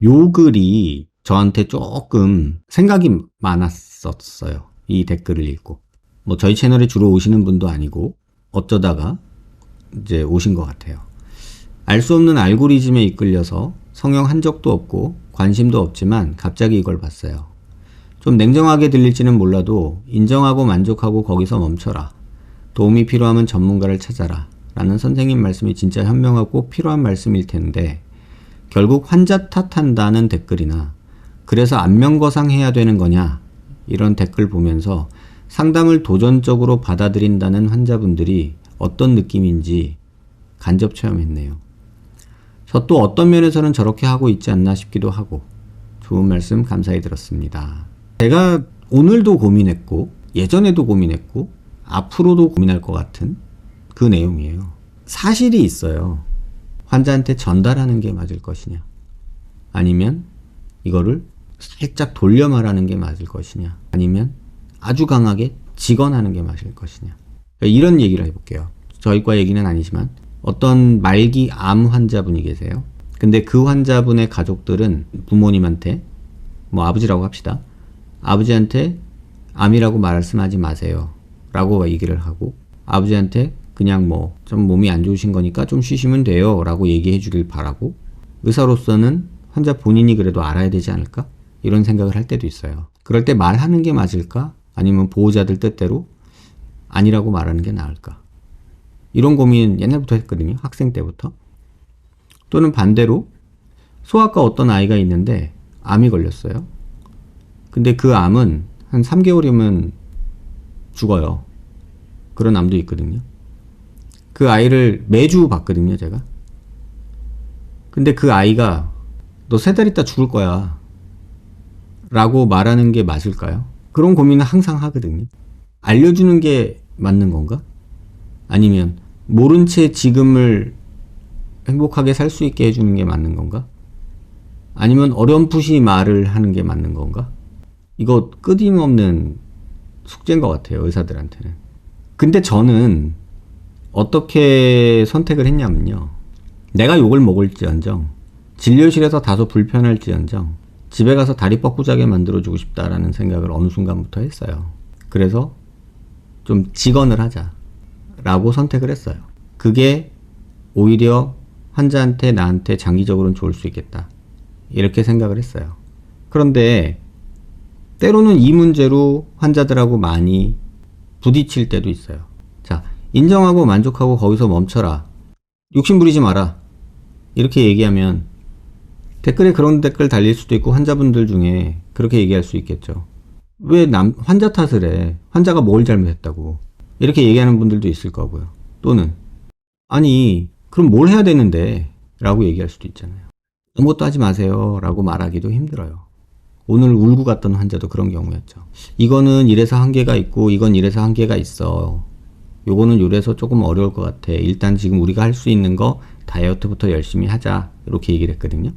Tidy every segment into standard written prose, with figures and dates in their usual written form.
요 글이 저한테 조금 생각이 많았었어요. 이 댓글을 읽고. 뭐 저희 채널에 주로 오시는 분도 아니고 어쩌다가 이제 오신 것 같아요. 알 수 없는 알고리즘에 이끌려서 성형한 적도 없고 관심도 없지만 갑자기 이걸 봤어요. 좀 냉정하게 들릴지는 몰라도 인정하고 만족하고 거기서 멈춰라. 도움이 필요하면 전문가를 찾아라. 라는 선생님 말씀이 진짜 현명하고 필요한 말씀일 텐데 결국 환자 탓한다는 댓글이나 그래서 안면거상 해야 되는 거냐 이런 댓글 보면서 상담을 도전적으로 받아들인다는 환자분들이 어떤 느낌인지 간접 체험했네요. 저 또 어떤 면에서는 저렇게 하고 있지 않나 싶기도 하고 좋은 말씀 감사히 들었습니다. 제가 오늘도 고민했고 예전에도 고민했고 앞으로도 고민할 것 같은 그 내용이에요. 사실이 있어요. 환자한테 전달하는 게 맞을 것이냐 아니면 이거를 살짝 돌려 말하는 게 맞을 것이냐 아니면 아주 강하게 직언하는 게 맞을 것이냐 이런 얘기를 해볼게요. 저희과 얘기는 아니지만 어떤 말기 암 환자분이 계세요. 근데 그 환자분의 가족들은 부모님한테 뭐 아버지라고 합시다. 아버지한테 암이라고 말씀하지 마세요 라고 얘기를 하고 아버지한테 그냥 뭐 좀 몸이 안 좋으신 거니까 좀 쉬시면 돼요 라고 얘기해 주길 바라고 의사로서는 환자 본인이 그래도 알아야 되지 않을까? 이런 생각을 할 때도 있어요. 그럴 때 말하는 게 맞을까? 아니면 보호자들 뜻대로 아니라고 말하는 게 나을까? 이런 고민 옛날부터 했거든요. 학생 때부터. 또는 반대로 소아과 어떤 아이가 있는데 암이 걸렸어요. 근데 그 암은 한 3개월이면 죽어요. 그런 암도 있거든요. 그 아이를 매주 봤거든요, 제가. 근데 그 아이가 너 3달 있다 죽을 거야 라고 말하는 게 맞을까요? 그런 고민은 항상 하거든요. 알려주는 게 맞는 건가? 아니면 모른 채 지금을 행복하게 살 수 있게 해주는 게 맞는 건가? 아니면 어렴풋이 말을 하는 게 맞는 건가? 이거 끊임없는 숙제인 것 같아요, 의사들한테는. 근데 저는 어떻게 선택을 했냐면요. 내가 욕을 먹을지언정 진료실에서 다소 불편할지언정 집에 가서 다리 뻗고 자게 만들어주고 싶다라는 생각을 어느 순간부터 했어요. 그래서 좀 직언을 하자 라고 선택을 했어요. 그게 오히려 환자한테 나한테 장기적으로는 좋을 수 있겠다 이렇게 생각을 했어요. 그런데 때로는 이 문제로 환자들하고 많이 부딪힐 때도 있어요. 자, 인정하고 만족하고 거기서 멈춰라. 욕심 부리지 마라. 이렇게 얘기하면 댓글에 그런 댓글 달릴 수도 있고 환자분들 중에 그렇게 얘기할 수 있겠죠. 왜 환자 탓을 해? 환자가 뭘 잘못했다고. 이렇게 얘기하는 분들도 있을 거고요. 또는 아니 그럼 뭘 해야 되는데 라고 얘기할 수도 있잖아요. 아무것도 하지 마세요 라고 말하기도 힘들어요. 오늘 울고 갔던 환자도 그런 경우였죠. 이거는 이래서 한계가 있고 이건 이래서 한계가 있어. 요거는 요래서 조금 어려울 것 같아. 일단 지금 우리가 할 수 있는 거 다이어트부터 열심히 하자 이렇게 얘기를 했거든요.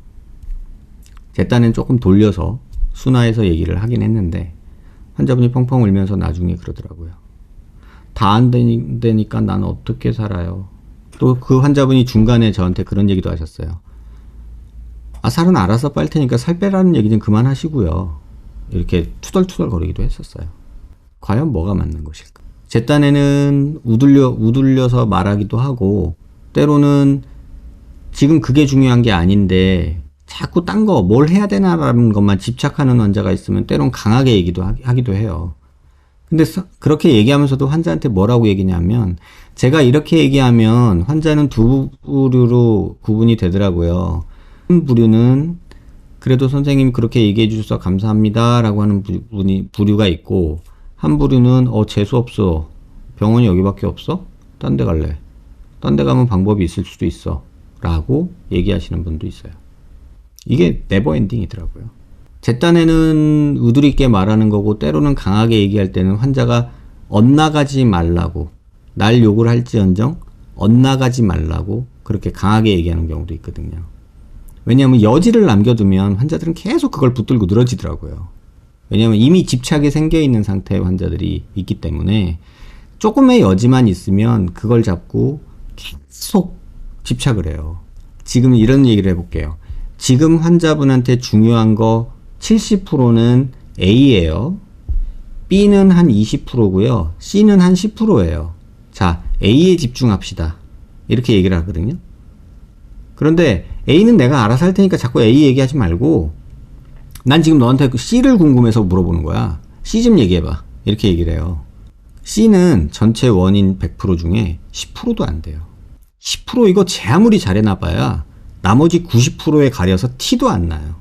제 딴엔 조금 돌려서 순화해서 얘기를 하긴 했는데 환자분이 펑펑 울면서 나중에 그러더라고요. 다 안 되니까 난 어떻게 살아요. 또 그 환자분이 중간에 저한테 그런 얘기도 하셨어요. 아, 살은 알아서 빨 테니까 살 빼라는 얘기 좀 그만하시고요. 이렇게 투덜투덜 거리기도 했었어요. 과연 뭐가 맞는 것일까? 제 딴에는 우둘려서 말하기도 하고 때로는 지금 그게 중요한 게 아닌데 자꾸 딴 거 뭘 해야 되나라는 것만 집착하는 환자가 있으면 때론 강하게 하기도 해요. 근데 그렇게 얘기하면서도 환자한테 뭐라고 얘기냐면 제가 이렇게 얘기하면 환자는 두 부류로 구분이 되더라고요. 한 부류는 그래도 선생님이 그렇게 얘기해 주셔서 감사합니다 라고 하는 부류가 있고 한 부류는 재수없어. 병원이 여기밖에 없어? 딴 데 갈래. 딴 데 가면 방법이 있을 수도 있어 라고 얘기하시는 분도 있어요. 이게 네버엔딩이더라고요. 제 딴에는 의도리 있게 말하는 거고 때로는 강하게 얘기할 때는 환자가 엇나가지 말라고 날 욕을 할지언정 엇나가지 말라고 그렇게 강하게 얘기하는 경우도 있거든요. 왜냐하면 여지를 남겨두면 환자들은 계속 그걸 붙들고 늘어지더라고요. 왜냐하면 이미 집착이 생겨있는 상태의 환자들이 있기 때문에 조금의 여지만 있으면 그걸 잡고 계속 집착을 해요. 지금 이런 얘기를 해볼게요. 지금 환자분한테 중요한 거 70%는 A예요. B는 한 20%고요. C는 한 10%예요. 자, A에 집중합시다. 이렇게 얘기를 하거든요. 그런데 A는 내가 알아서 할 테니까 자꾸 A 얘기하지 말고 난 지금 너한테 C를 궁금해서 물어보는 거야. C 좀 얘기해봐. 이렇게 얘기를 해요. C는 전체 원인 100% 중에 10%도 안 돼요. 10% 이거 제 아무리 잘해놔봐야 나머지 90%에 가려서 티도 안 나요.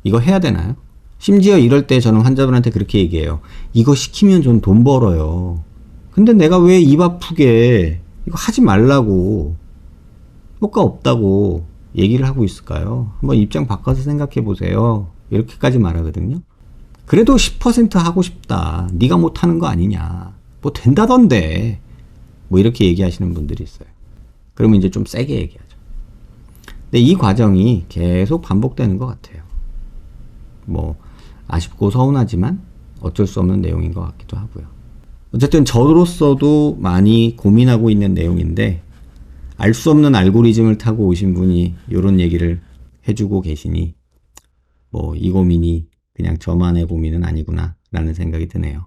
이거 해야 되나요? 심지어 이럴 때 저는 환자분한테 그렇게 얘기해요. 이거 시키면 전 돈 벌어요. 근데 내가 왜 입 아프게 이거 하지 말라고 효과 없다고 얘기를 하고 있을까요? 한번 입장 바꿔서 생각해 보세요. 이렇게까지 말하거든요. 그래도 10% 하고 싶다. 네가 못하는 거 아니냐. 뭐 된다던데. 뭐 이렇게 얘기하시는 분들이 있어요. 그러면 이제 좀 세게 얘기하죠. 근데 이 과정이 계속 반복되는 것 같아요. 뭐 아쉽고 서운하지만 어쩔 수 없는 내용인 것 같기도 하고요. 어쨌든 저로서도 많이 고민하고 있는 내용인데 알 수 없는 알고리즘을 타고 오신 분이 이런 얘기를 해주고 계시니 뭐 이 고민이 그냥 저만의 고민은 아니구나 라는 생각이 드네요.